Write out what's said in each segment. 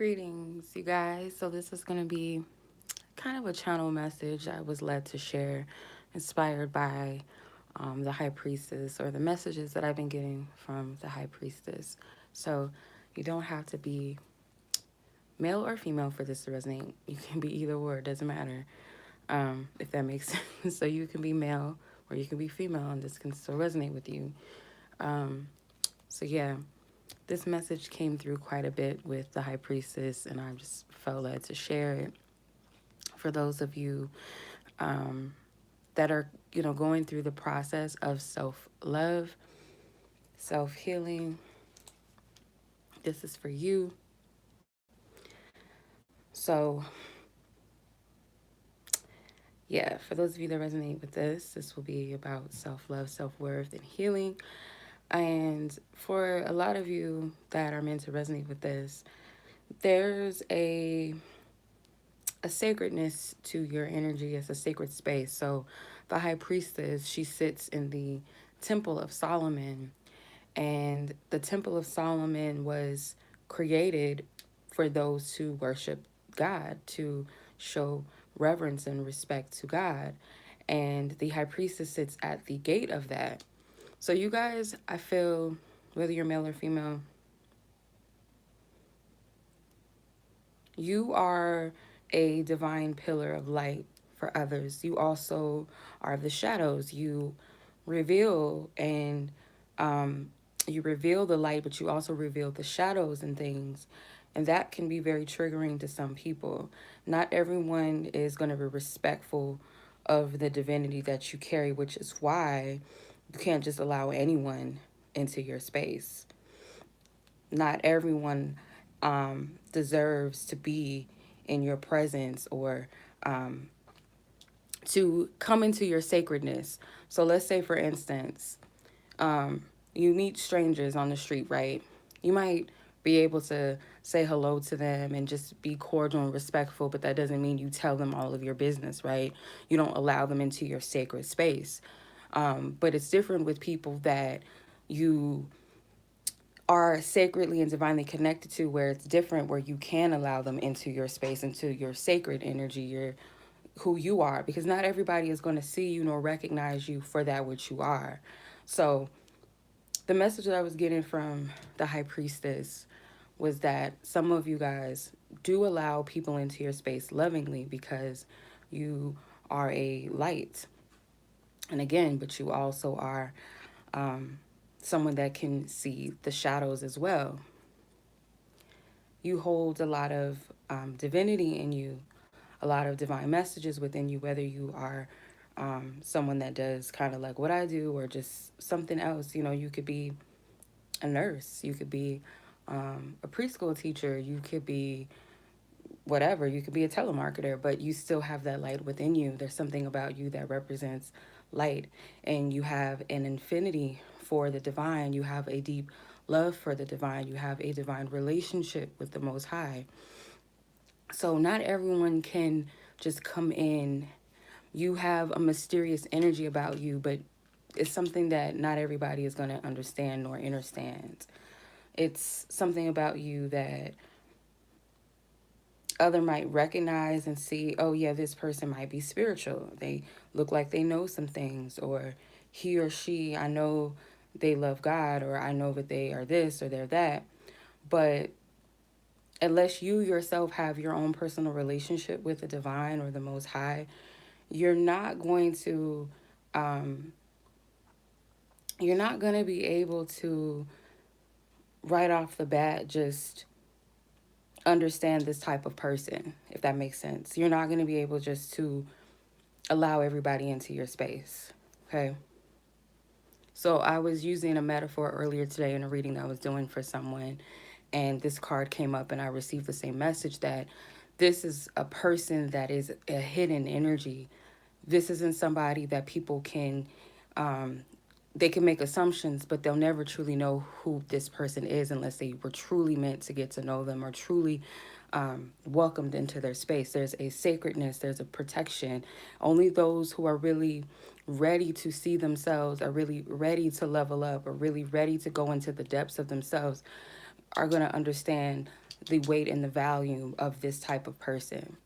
Greetings, you guys. So, this is going to be kind of a channel message I was led to share, inspired by the High Priestess or the messages that I've been getting from the High Priestess. So, you don't have to be male or female for this to resonate. You can be either or, it doesn't matter, if that makes sense. So, you can be male or you can be female, and this can still resonate with you. Um, yeah, this message came through quite a bit with the High Priestess, and I just felt led to share it for those of you that are, going through the process of self-love, self-healing. This is for you. So, yeah, for those of you that resonate with this will be about self-love, self-worth, and healing. And for a lot of you that are meant to resonate with this, there's a sacredness to your energy. As a sacred space. So the High Priestess, she sits in the Temple of Solomon, and the Temple of Solomon was created for those who worship God, to show reverence and respect to God. And the High Priestess sits at the gate of that. So you guys, I feel, whether you're male or female, you are a divine pillar of light for others. You also are the shadows. You reveal and you reveal the light, but you also reveal the shadows and things. And that can be very triggering to some people. Not everyone is going to be respectful of the divinity that you carry, which is why you can't just allow anyone into your space. Not everyone deserves to be in your presence or to come into your sacredness. So let's say, for instance, you meet strangers on the street, right? You might be able to say hello to them and just be cordial and respectful, but that doesn't mean you tell them all of your business, right? You don't allow them into your sacred space. But it's different with people that you are sacredly and divinely connected to, where it's different, where you can allow them into your space, into your sacred energy, your who you are, because not everybody is going to see you nor recognize you for that which you are. So the message that I was getting from the High Priestess was that some of you guys do allow people into your space lovingly because you are a light. And again, but you also are someone that can see the shadows as well. You hold a lot of divinity in you, a lot of divine messages within you, whether you are someone that does kind of like what I do or just something else. You could be a nurse, you could be a preschool teacher, you could be whatever, you could be a telemarketer, but you still have that light within you. There's something about you that represents light, and you have an infinity for the divine. You have a deep love for the divine. You have a divine relationship with the Most High. So not everyone can just come in. You have a mysterious energy about you, but it's something that not everybody is going to understand nor understand. It's something about you that other might recognize and see, oh yeah, this person might be spiritual. They look like they know some things, or he or she, I know they love God, or I know that they are this or they're that. But unless you yourself have your own personal relationship with the divine or the Most High, you're not going to be able to right off the bat just understand this type of person, if that makes sense. You're not going to be able just to allow everybody into your space. Okay. So I was using a metaphor earlier today in a reading that I was doing for someone, and this card came up, and I received the same message that this is a person that is a hidden energy. This isn't somebody that people can they can make assumptions, but they'll never truly know who this person is unless they were truly meant to get to know them, or truly welcomed into their space. There's a sacredness, there's a protection. Only those who are really ready to see themselves, are really ready to level up, or really ready to go into the depths of themselves are going to understand the weight and the value of this type of person.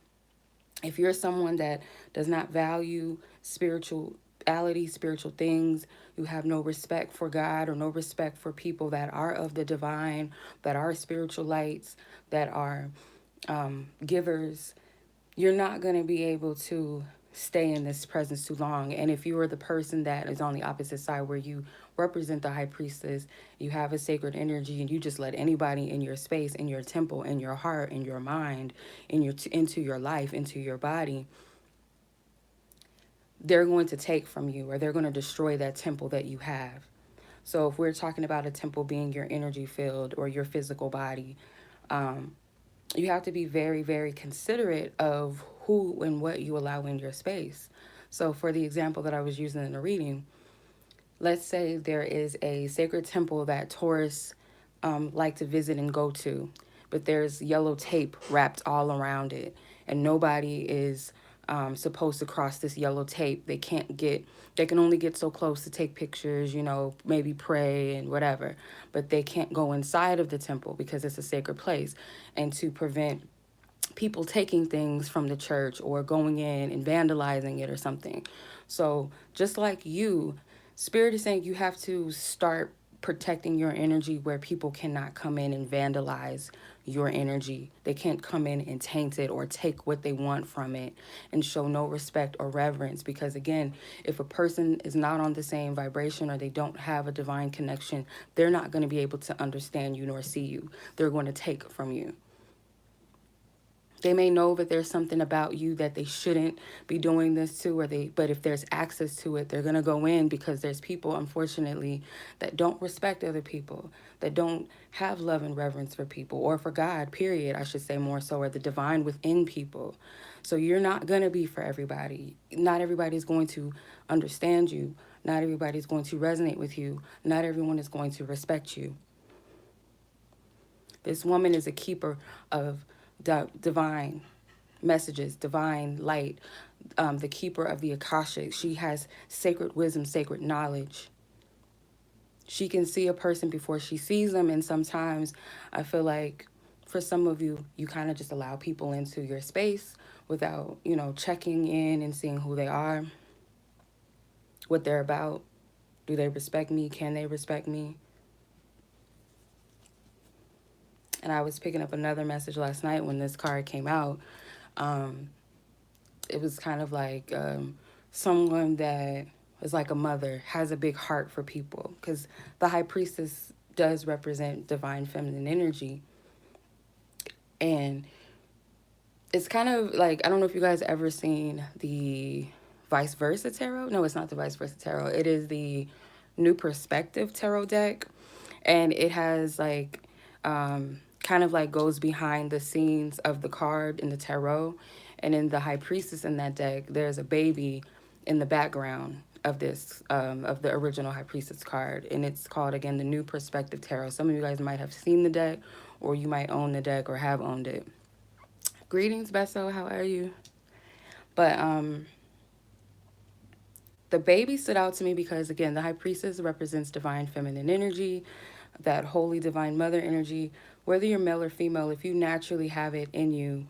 If you're someone that does not value spirituality, spiritual things, you have no respect for God or no respect for people that are of the divine, that are spiritual lights, that are givers, you're not going to be able to stay in this presence too long. And if you are the person that is on the opposite side where you represent the high priestess, you have a sacred energy and you just let anybody in your space, in your temple, in your heart, in your mind, into your life, into your body, they're going to take from you or they're going to destroy that temple that you have. So if we're talking about a temple being your energy field or your physical body, you have to be very, very considerate of who and what you allow in your space. So for the example that I was using in the reading, let's say there is a sacred temple that tourists like to visit and go to, but there's yellow tape wrapped all around it, and nobody is supposed to cross this yellow tape. They can only get so close to take pictures, maybe pray and whatever, but they can't go inside of the temple because it's a sacred place. And to prevent people taking things from the church or going in and vandalizing it or something. So just like you, Spirit is saying you have to start protecting your energy where people cannot come in and vandalize your energy. They can't come in and taint it or take what they want from it and show no respect or reverence. Because again, if a person is not on the same vibration or they don't have a divine connection, they're not going to be able to understand you nor see you. They're going to take from you. They may know that there's something about you that they shouldn't be doing this to, but if there's access to it, they're going to go in because there's people, unfortunately, that don't respect other people, that don't have love and reverence for people or for God, period, I should say more so, or the divine within people. So you're not going to be for everybody. Not everybody's going to understand you. Not everybody's going to resonate with you. Not everyone is going to respect you. This woman is a keeper of divine messages, divine light, the keeper of the Akashic. She has sacred wisdom, sacred knowledge. She can see a person before she sees them. And sometimes I feel like for some of you, you kind of just allow people into your space without, checking in and seeing who they are, what they're about. Do they respect me? Can they respect me? And I was picking up another message last night when this card came out. It was kind of like someone that is like a mother, has a big heart for people. Because the high priestess does represent divine feminine energy. And it's kind of like, I don't know if you guys ever seen the Vice Versa Tarot. No, it's not the Vice Versa Tarot. It is the New Perspective Tarot deck. And it has like... kind of like goes behind the scenes of the card in the tarot. And in the high priestess in that deck, there's a baby in the background of this, of the original high priestess card. And it's called, again, the New Perspective Tarot. Some of you guys might have seen the deck, or you might own the deck or have owned it. Greetings, Besso, how are you? But the baby stood out to me because, again, the high priestess represents divine feminine energy, that holy divine mother energy. Whether you're male or female, if you naturally have it in you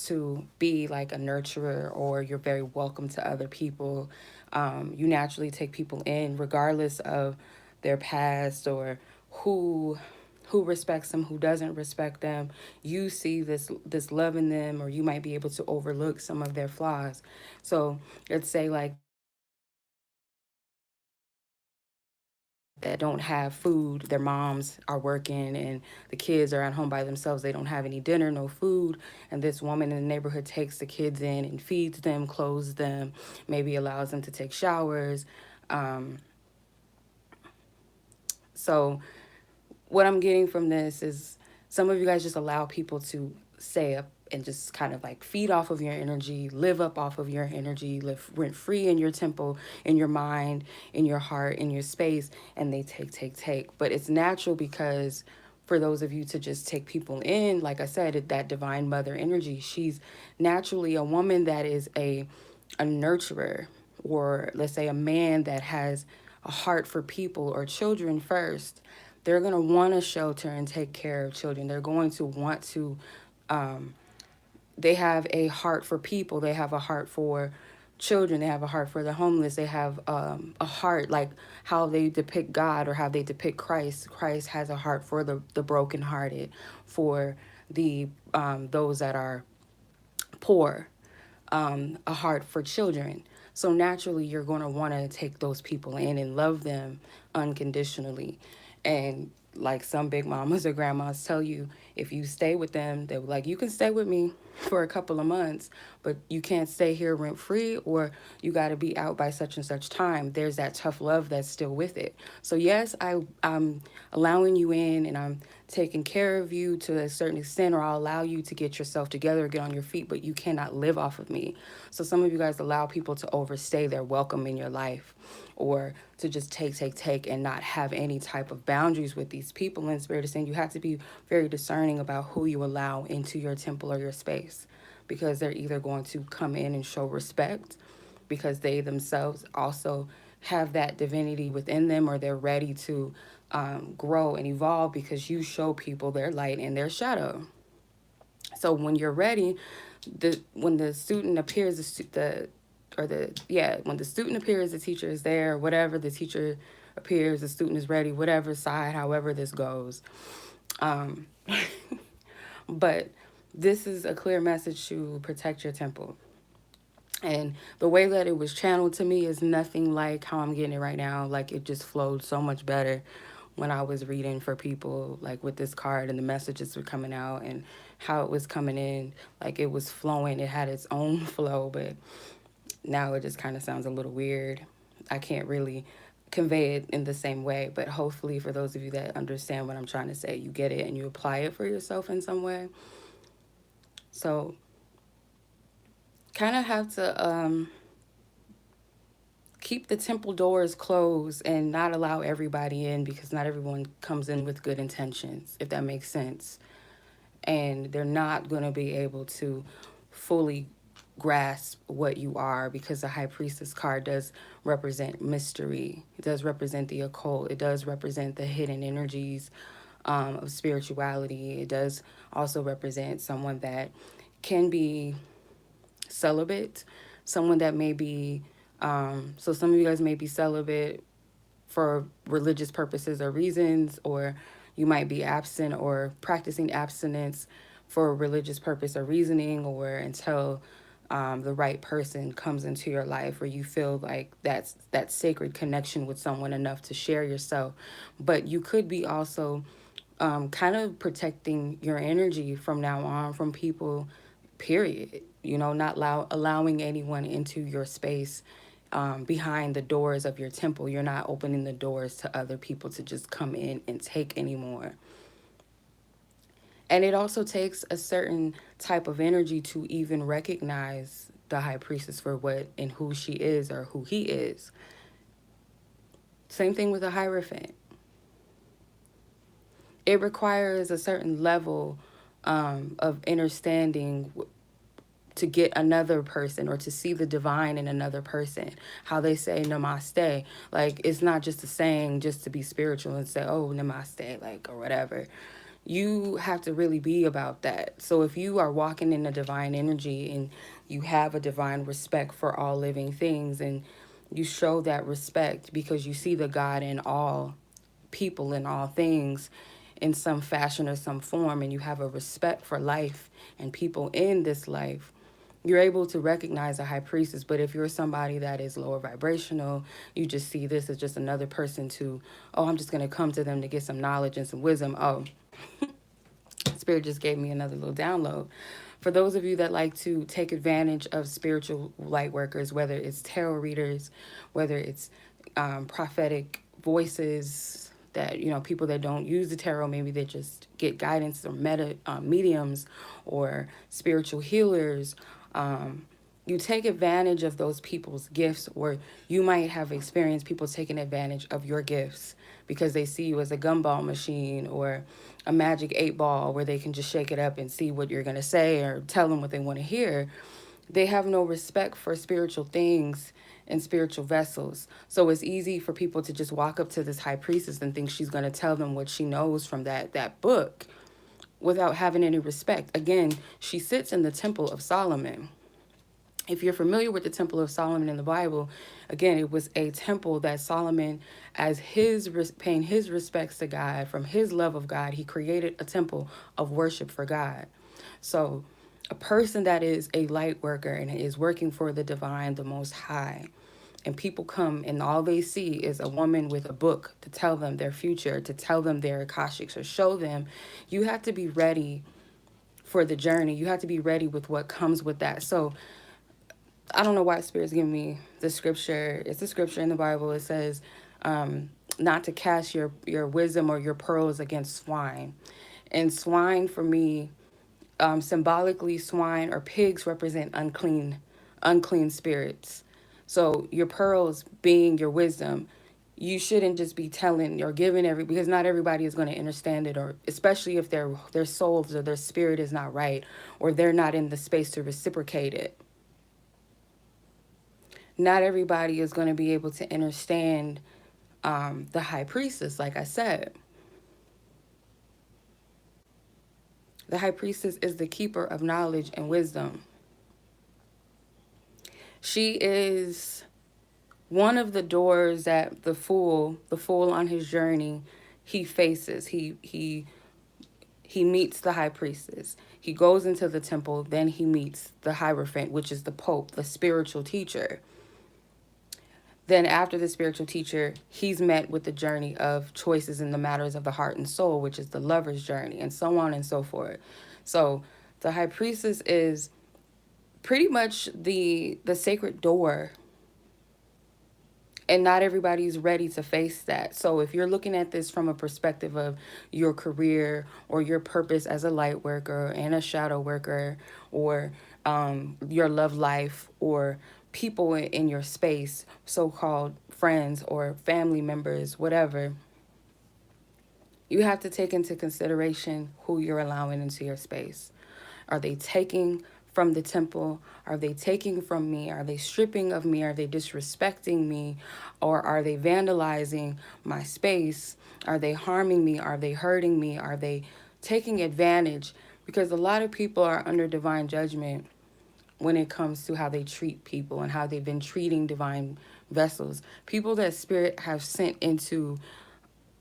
to be like a nurturer, or you're very welcome to other people, you naturally take people in regardless of their past or who respects them, who doesn't respect them. You see this love in them, or you might be able to overlook some of their flaws. So let's say like that don't have food, their moms are working and the kids are at home by themselves, they don't have any dinner, no food, and this woman in the neighborhood takes the kids in and feeds them, clothes them, maybe allows them to take showers. So what I'm getting from this is some of you guys just allow people to stay up and just kind of like feed off of your energy, live up off of your energy, live rent free in your temple, in your mind, in your heart, in your space, and they take. But it's natural because for those of you to just take people in, like I said, that divine mother energy, she's naturally a woman that is a nurturer, or let's say a man that has a heart for people or children first. They're going to want to shelter and take care of children. They're going to want to, they have a heart for people. They have a heart for children. They have a heart for the homeless. They have a heart like how they depict God or how they depict Christ. Christ has a heart for the brokenhearted, for the those that are poor, a heart for children. So naturally, you're going to want to take those people in and love them unconditionally. And like some big mamas or grandmas tell you, if you stay with them, they're like, you can stay with me for a couple of months, but you can't stay here rent free, or you got to be out by such and such time. There's that tough love that's still with it. So yes, I'm allowing you in, and I'm taking care of you to a certain extent, or I'll allow you to get yourself together, get on your feet, but you cannot live off of me. So some of you guys allow people to overstay their welcome in your life, or to just take, and not have any type of boundaries with these people. And Spirit is saying you have to be very discerning about who you allow into your temple or your space, because they're either going to come in and show respect because they themselves also have that divinity within them, or they're ready to grow and evolve because you show people their light and their shadow. So when you're ready, when the student appears, when the student appears, the teacher is there. Whatever, the teacher appears, the student is ready. Whatever side, however this goes. Um, but this is a clear message to protect your temple. And the way that it was channeled to me is nothing like how I'm getting it right now. Like, it just flowed so much better when I was reading for people, like with this card, and the messages were coming out and how it was coming in. Like, it was flowing. It had its own flow, but now it just kind of sounds a little weird. I can't really convey it in the same way, but hopefully for those of you that understand what I'm trying to say, you get it and you apply it for yourself in some way. So kind of have to keep the temple doors closed and not allow everybody in, because not everyone comes in with good intentions, if that makes sense. And they're not going to be able to fully grasp what you are, because the High Priestess card does represent mystery. It does represent the occult. It does represent the hidden energies of spirituality. It does also represent someone that can be celibate, someone that may be, so some of you guys may be celibate for religious purposes or reasons, or you might be absent or practicing abstinence for a religious purpose or reasoning, or until the right person comes into your life, or you feel like that's that sacred connection with someone enough to share yourself. But you could be also kind of protecting your energy from now on from people, period. You know, not allowing anyone into your space behind the doors of your temple. You're not opening the doors to other people to just come in and take anymore. And it also takes a certain type of energy to even recognize the High Priestess for what and who she is, or who he is. Same thing with the Hierophant. It requires a certain level of understanding to get another person, or to see the divine in another person. How they say namaste. Like, it's not just a saying just to be spiritual and say, oh, namaste, like, or whatever. You have to really be about that. So if you are walking in a divine energy and you have a divine respect for all living things, and you show that respect because you see the God in all people and all things in some fashion or some form, and you have a respect for life and people in this life, you're able to recognize a High Priestess. But if you're somebody that is lower vibrational, you just see this as just another person to, oh, I'm just going to come to them to get some knowledge and some wisdom. Oh, Spirit just gave me another little download. For those of you that like to take advantage of spiritual light workers, whether it's tarot readers, whether it's prophetic voices, that, you know, people that don't use the tarot, maybe they just get guidance, or mediums, or spiritual healers, you take advantage of those people's gifts, or you might have experienced people taking advantage of your gifts because they see you as a gumball machine or a magic 8-ball where they can just shake it up and see what you're going to say or tell them what they want to hear. They have no respect for spiritual things, and spiritual vessels. So it's easy for people to just walk up to this high priestess and think she's going to tell them what she knows from that book without having any respect. Again, she sits in the temple of Solomon. If you're familiar with the Temple of Solomon in the Bible, again, it was a temple that Solomon, as paying his respects to God, from his love of God, he created a temple of worship for God. So a person that is a light worker and is working for the divine, the most high, and people come and all they see is a woman with a book to tell them their future, to tell them their akashics, or show them, you have to be ready for the journey. You have to be ready with what comes with that. So I don't know why Spirit's giving me the scripture. It's a scripture in the Bible. It says, not to cast your wisdom or your pearls against swine. And swine for me, symbolically, swine or pigs represent unclean spirits. So your pearls being your wisdom, you shouldn't just be telling or giving because not everybody is going to understand it, or especially if their souls or their spirit is not right, or they're not in the space to reciprocate it. Not everybody is going to be able to understand the high priestess, like I said. The high priestess is the keeper of knowledge and wisdom. She is one of the doors that the fool on his journey, he faces. He meets the high priestess. He goes into the temple, then he meets the Hierophant, which is the Pope, the spiritual teacher. Then after the spiritual teacher, he's met with the journey of choices in the matters of the heart and soul, which is the lover's journey, and so on and so forth. So the high priestess is pretty much the sacred door. And not everybody's ready to face that. So if you're looking at this from a perspective of your career or your purpose as a light worker and a shadow worker, or your love life, or people in your space, so-called friends or family members, whatever, you have to take into consideration who you're allowing into your space. Are they taking from the temple? Are they taking from me? Are they stripping of me? Are they disrespecting me? Or are they vandalizing my space? Are they harming me? Are they hurting me? Are they taking advantage? Because a lot of people are under divine judgment when it comes to how they treat people and how they've been treating divine vessels. People that Spirit have sent into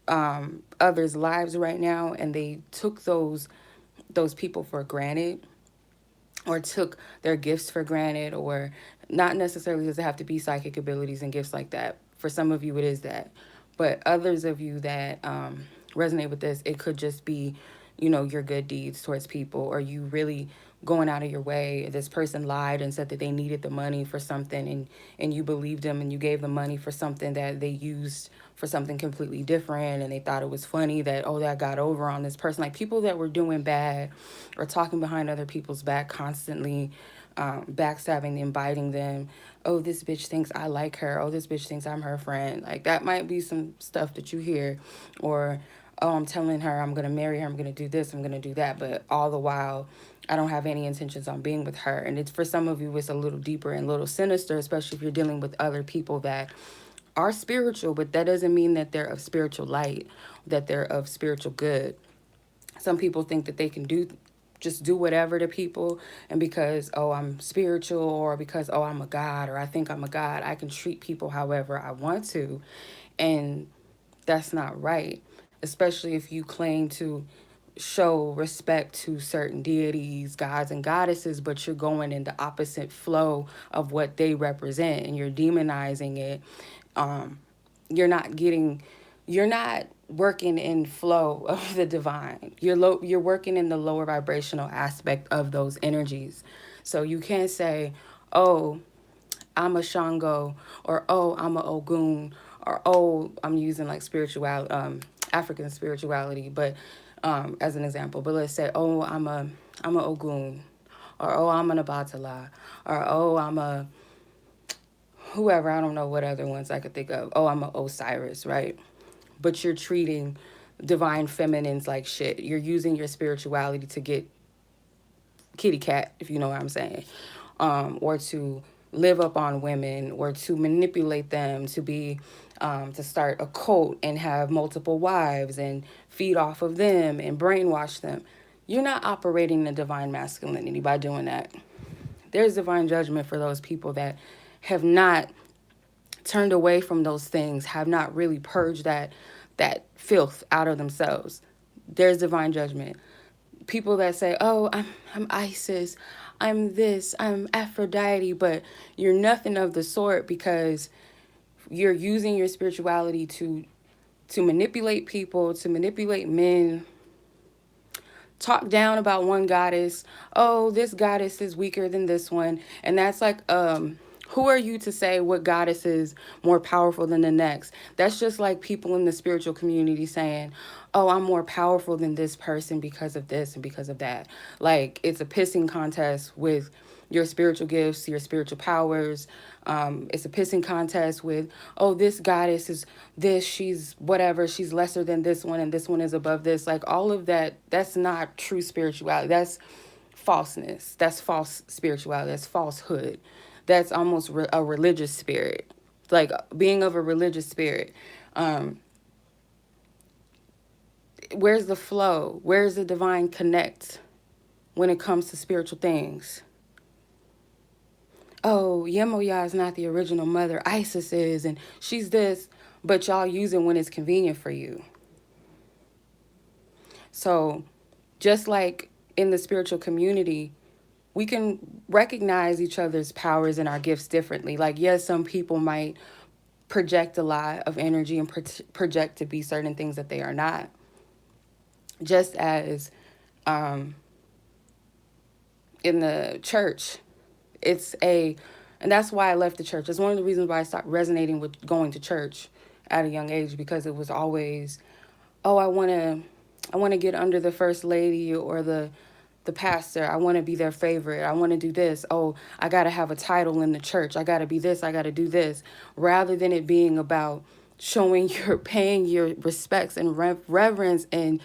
others' lives right now, and they took those people for granted, or took their gifts for granted, or not necessarily does it have to be psychic abilities and gifts like that. For some of you, it is that. But others of you that resonate with this, it could just be, your good deeds towards people, or you really going out of your way. This person lied and said that they needed the money for something, and you believed them, and you gave them money for something that they used for something completely different, and they thought it was funny that, oh, that got over on this person. Like, people that were doing bad or talking behind other people's back constantly, backstabbing them, biting them. Oh, this bitch thinks I like her. Oh, this bitch thinks I'm her friend. Like, that might be some stuff that you hear. Or, oh, I'm telling her I'm going to marry her, I'm going to do this, I'm going to do that, but all the while I don't have any intentions on being with her. And it's, for some of you, it's a little deeper and a little sinister, especially if you're dealing with other people that are spiritual, but that doesn't mean that they're of spiritual light, that they're of spiritual good. Some people think that they can just do whatever to people, and because, oh, I'm spiritual, or because, oh, I'm a god, or I think I'm a god, I can treat people however I want to. And that's not right, especially if you claim to show respect to certain deities, gods, and goddesses, but you're going in the opposite flow of what they represent, and you're demonizing it. You're not working in flow of the divine. You're working in the lower vibrational aspect of those energies. So you can't say, oh, I'm a Shango, or oh, I'm a Ogun, or oh, I'm using like African spirituality, but as an example. But let's say, oh, I'm a Ogun, or oh, I'm an Abatala, or oh, I'm a whoever. I don't know what other ones I could think of. Oh, I'm a Osiris, right? But you're treating divine feminines like shit. You're using your spirituality to get kitty cat, if you know what I'm saying, or to live up on women or to manipulate them to be to start a cult and have multiple wives and feed off of them and brainwash them. You're not operating the divine masculinity by doing that. There's divine judgment for those people that have not turned away from those things, have not really purged that filth out of themselves. There's divine judgment. People that say, "Oh, I'm Isis, I'm this, I'm Aphrodite," but you're nothing of the sort because you're using your spirituality to manipulate people, to manipulate men, talk down about one goddess. Oh, this goddess is weaker than this one. And that's like, who are you to say what goddess is more powerful than the next? That's just like people in the spiritual community saying, oh, I'm more powerful than this person because of this and because of that. Like, it's a pissing contest with your spiritual gifts, your spiritual powers. It's a pissing contest with, oh, this goddess is this, she's whatever, she's lesser than this one, and this one is above this. Like, all of that, that's not true spirituality. That's falseness. That's false spirituality. That's falsehood. That's almost a religious spirit. Like, being of a religious spirit. Where's the flow? Where's the divine connect when it comes to spiritual things? Oh, Yemoya is not the original mother. Isis is, and she's this, but y'all use it when it's convenient for you. So just like in the spiritual community, we can recognize each other's powers and our gifts differently. Like, yes, some people might project a lot of energy and project to be certain things that they are not. Just as in the church, and that's why I left the church. It's one of the reasons why I stopped resonating with going to church at a young age, because it was always, oh, I want to get under the first lady or the pastor. I want to be their favorite. I want to do this. Oh, I got to have a title in the church. I got to be this. I got to do this. Rather than it being about paying your respects and reverence and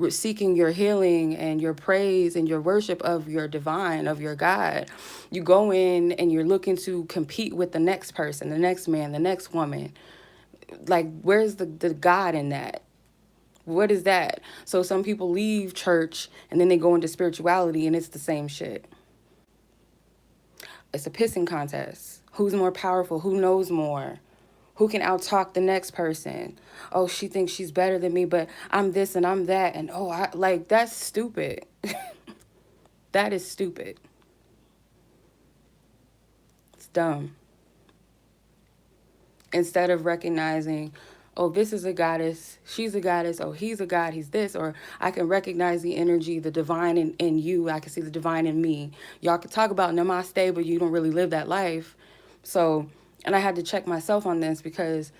seeking your healing and your praise and your worship of your divine, of your God. You go in and you're looking to compete with the next person, the next man, the next woman. Like, where's the God in that? What is that? So some people leave church and then they go into spirituality and it's the same shit. It's a pissing contest. Who's more powerful? Who knows more? Who can out-talk the next person? Oh, she thinks she's better than me, but I'm this and I'm that. And that's stupid. That is stupid. It's dumb. Instead of recognizing, oh, this is a goddess, she's a goddess, oh, he's a god, he's this, or I can recognize the energy, the divine in you, I can see the divine in me. Y'all can talk about namaste, but you don't really live that life. So, and I had to check myself on this because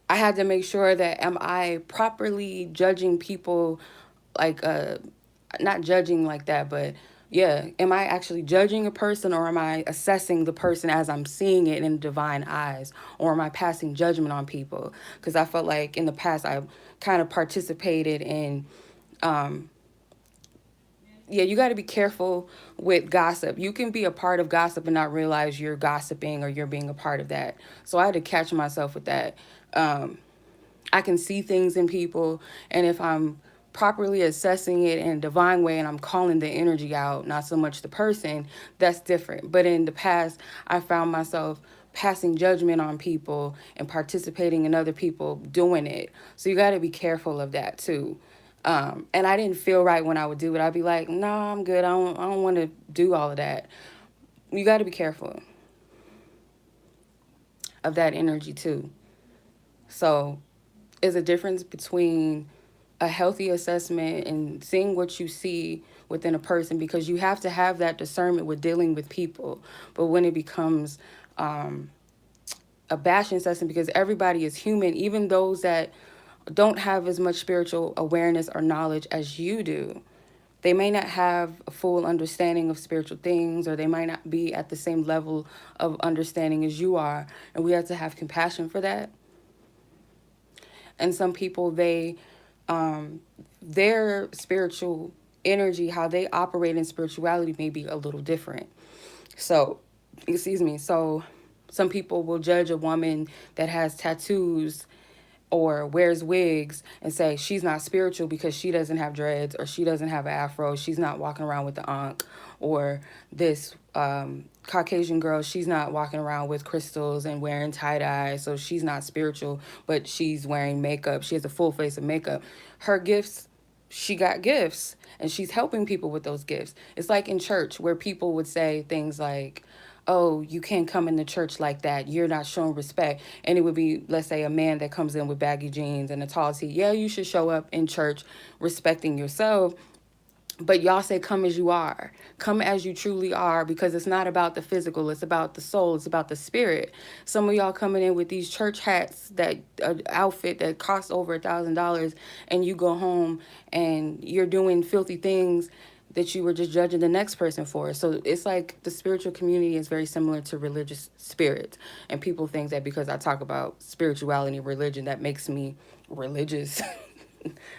I had to make sure that am I properly judging people, like, not judging like that, but yeah, am I actually judging a person, or am I assessing the person as I'm seeing it in divine eyes, or am I passing judgment on people? Because I felt like in the past I kind of participated in, you got to be careful with gossip. You can be a part of gossip and not realize you're gossiping or you're being a part of that. So I had to catch myself with that. I can see things in people, and if I'm properly assessing it in a divine way and I'm calling the energy out, not so much the person, that's different. But in the past, I found myself passing judgment on people and participating in other people doing it. So you got to be careful of that too. And I didn't feel right when I would do it. I'd be like, no, I'm good. I don't want to do all of that. You got to be careful of that energy too. So is a difference between a healthy assessment and seeing what you see within a person, because you have to have that discernment with dealing with people. But when it becomes a bashing session, because everybody is human, even those that don't have as much spiritual awareness or knowledge as you do, they may not have a full understanding of spiritual things, or they might not be at the same level of understanding as you are. And we have to have compassion for that. And some people, their spiritual energy, how they operate in spirituality may be a little different. So, excuse me. So, some people will judge a woman that has tattoos or wears wigs and say she's not spiritual because she doesn't have dreads or she doesn't have an afro, she's not walking around with the ankh, or this Caucasian girl, she's not walking around with crystals and wearing tie-dye, so she's not spiritual, but she's wearing makeup, she has a full face of makeup. Her gifts, she got gifts and she's helping people with those gifts. It's like in church where people would say things like, oh, you can't come in the church like that, you're not showing respect. And it would be, let's say, a man that comes in with baggy jeans and a tall tee. Yeah, you should show up in church respecting yourself, but y'all say come as you are, come as you truly are, because it's not about the physical, it's about the soul, it's about the spirit. Some of y'all coming in with these church hats, that outfit that costs over $1,000, and you go home and you're doing filthy things that you were just judging the next person for. So it's like the spiritual community is very similar to religious spirits. And people think that because I talk about spirituality and religion, that makes me religious.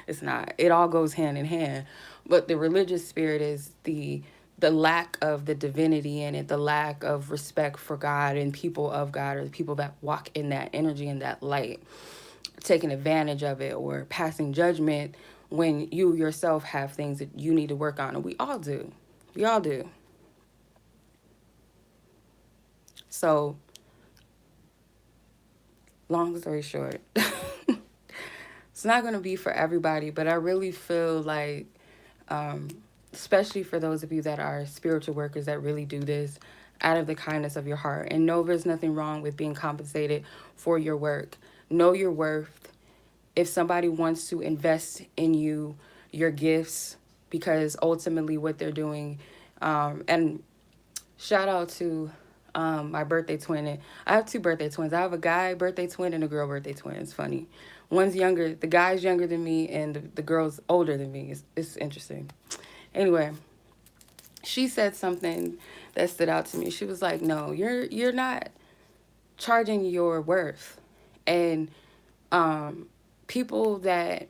It's not. It all goes hand in hand. But the religious spirit is the lack of the divinity in it, the lack of respect for God and people of God, or the people that walk in that energy and that light, taking advantage of it or passing judgment when you yourself have things that you need to work on. And we all do. We all do. So, long story short, it's not going to be for everybody, but I really feel like, especially for those of you that are spiritual workers that really do this out of the kindness of your heart. And no, there's nothing wrong with being compensated for your work. Know your worth. If somebody wants to invest in you, your gifts, because ultimately what they're doing, and shout out to my birthday twin. I have two birthday twins. I have a guy birthday twin and a girl birthday twin. It's funny. One's younger. The guy's younger than me, and the girl's older than me. It's interesting. Anyway, she said something that stood out to me. She was like, "No, you're not charging your worth," and people that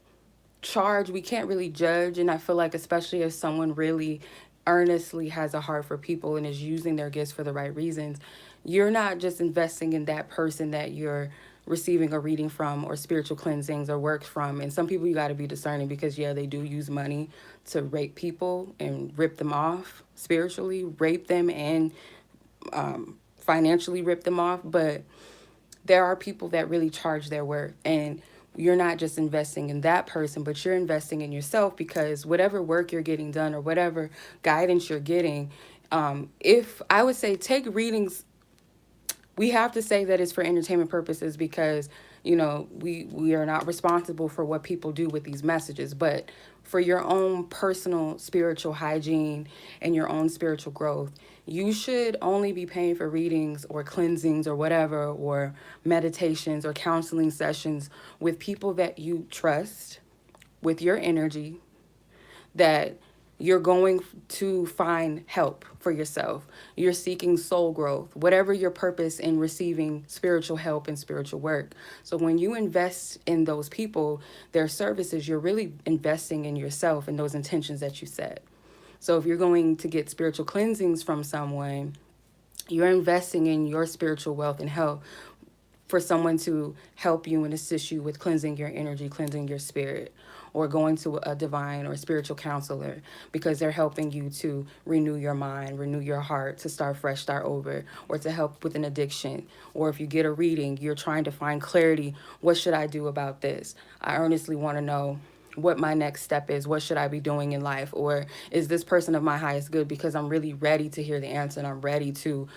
charge, we can't really judge. And I feel like, especially if someone really earnestly has a heart for people and is using their gifts for the right reasons, you're not just investing in that person that you're receiving a reading from or spiritual cleansings or work from. And some people, you got to be discerning, because yeah, they do use money to rape people and rip them off spiritually, rape them and financially rip them off. But there are people that really charge their worth, and you're not just investing in that person, but you're investing in yourself, because whatever work you're getting done or whatever guidance you're getting, if I would say take readings, we have to say that it's for entertainment purposes, because we are not responsible for what people do with these messages. But for your own personal spiritual hygiene and your own spiritual growth, you should only be paying for readings or cleansings or whatever, or meditations or counseling sessions with people that you trust, with your energy, that you're going to find help for yourself. You're seeking soul growth, whatever your purpose in receiving spiritual help and spiritual work. So when you invest in those people, their services, you're really investing in yourself and those intentions that you set. So if you're going to get spiritual cleansings from someone, you're investing in your spiritual wealth and health for someone to help you and assist you with cleansing your energy, cleansing your spirit, or going to a divine or spiritual counselor, because they're helping you to renew your mind, renew your heart, to start fresh, start over, or to help with an addiction. Or if you get a reading, you're trying to find clarity. What should I do about this? I earnestly want to know what my next step is. What should I be doing in life? Or is this person of my highest good? Because I'm really ready to hear the answer, and I'm ready to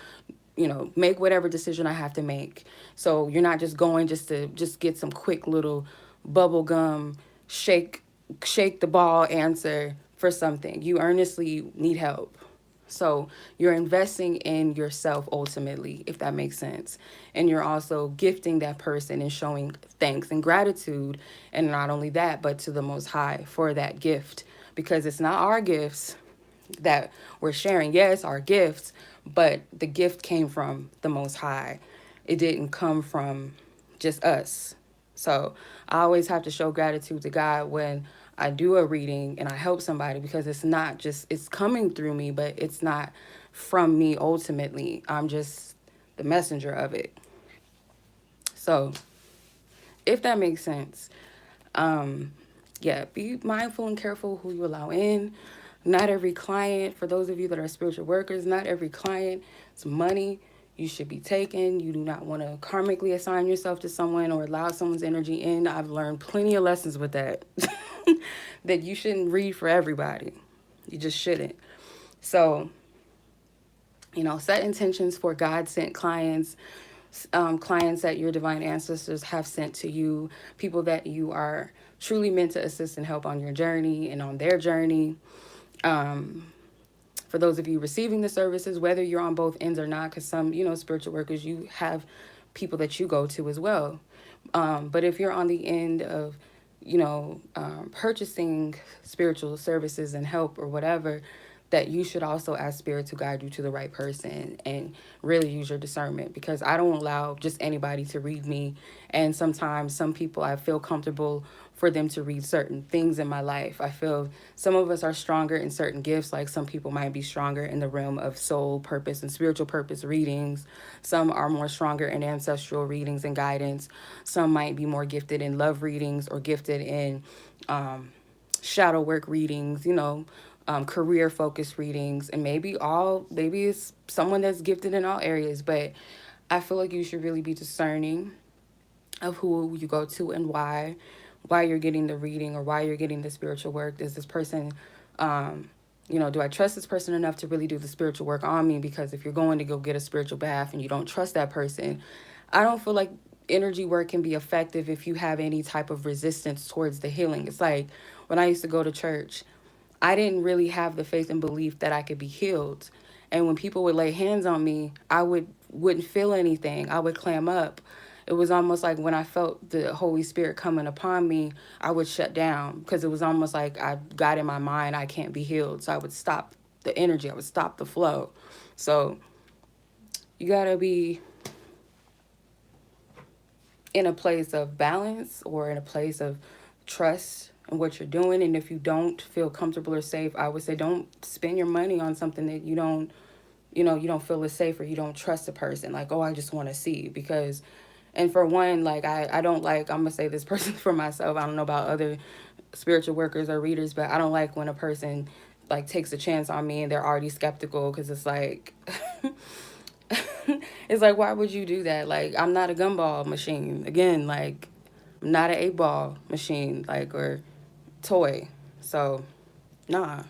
make whatever decision I have to make. So you're not just going just to get some quick little bubble gum, shake the ball answer for something. You earnestly need help. So you're investing in yourself ultimately, if that makes sense. And you're also gifting that person and showing thanks and gratitude. And not only that, but to the Most High for that gift, because it's not our gifts that we're sharing. Yes, our gifts, but the gift came from the Most High. It didn't come from just us. So I always have to show gratitude to God when I do a reading and I help somebody, because it's not just, it's coming through me, but it's not from me ultimately. I'm just the messenger of it. So, if that makes sense, yeah, be mindful and careful who you allow in. Not every client, for those of you that are spiritual workers, not every client is money you should be taking. You do not want to karmically assign yourself to someone or allow someone's energy in. I've learned plenty of lessons with that. That you shouldn't read for everybody. You just shouldn't. So, set intentions for God sent clients, clients that your divine ancestors have sent to you, people that you are truly meant to assist and help on your journey and on their journey. For those of you receiving the services, whether you're on both ends or not, because some, spiritual workers, you have people that you go to as well. But if you're on the end of, purchasing spiritual services and help or whatever, that you should also ask Spirit to guide you to the right person and really use your discernment, because I don't allow just anybody to read me. And sometimes some people, I feel comfortable for them to read certain things in my life. I feel some of us are stronger in certain gifts. Like some people might be stronger in the realm of soul purpose and spiritual purpose readings. Some are more stronger in ancestral readings and guidance. Some might be more gifted in love readings or gifted in shadow work readings, career focused readings, and maybe it's someone that's gifted in all areas. But I feel like you should really be discerning of who you go to and why you're getting the reading or why you're getting the spiritual work. Is this person, do I trust this person enough to really do the spiritual work on me? Because if you're going to go get a spiritual bath and you don't trust that person, I don't feel like energy work can be effective if you have any type of resistance towards the healing. It's like when I used to go to church, I didn't really have the faith and belief that I could be healed. And when people would lay hands on me, I wouldn't feel anything. I would clam up. It was almost like when I felt the Holy Spirit coming upon me, I would shut down, because it was almost like I got in my mind, I can't be healed. So I would stop the energy. I would stop the flow. So you got to be in a place of balance or in a place of trust in what you're doing. And if you don't feel comfortable or safe, I would say don't spend your money on something that you don't feel is safe, or you don't trust the person. Like, oh, I just want to see. Because, and for one, like, I don't like, I'm going to say this person for myself. I don't know about other spiritual workers or readers, but I don't like when a person like takes a chance on me and they're already skeptical, because it's like, it's like, why would you do that? Like, I'm not a gumball machine. Again, like, I'm not an 8-ball machine, like, or toy. So, nah.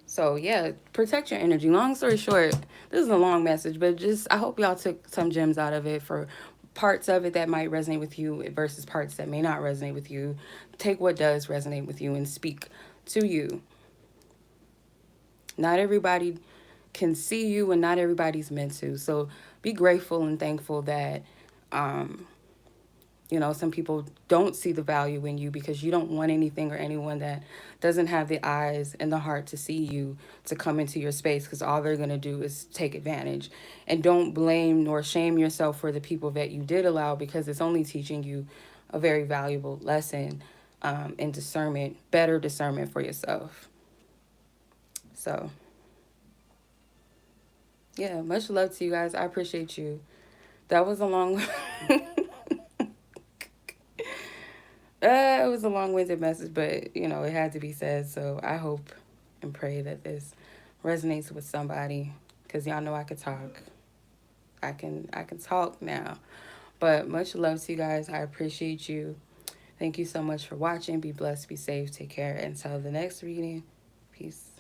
So, yeah, protect your energy. Long story short, this is a long message, but just, I hope y'all took some gems out of it. For parts of it that might resonate with you versus parts that may not resonate with you. Take what does resonate with you and speak to you. Not everybody can see you, and not everybody's meant to. So be grateful and thankful that, some people don't see the value in you, because you don't want anything or anyone that doesn't have the eyes and the heart to see you to come into your space, because all they're going to do is take advantage. And don't blame nor shame yourself for the people that you did allow, because it's only teaching you a very valuable lesson in discernment, better discernment for yourself. So, yeah, much love to you guys. I appreciate you. That was a long it was a long-winded message, but it had to be said. So I hope and pray that this resonates with somebody, because y'all know I could talk. I can talk now. But much love to you guys. I appreciate you. Thank you so much for watching. Be blessed, be safe, take care. Until the next reading, peace.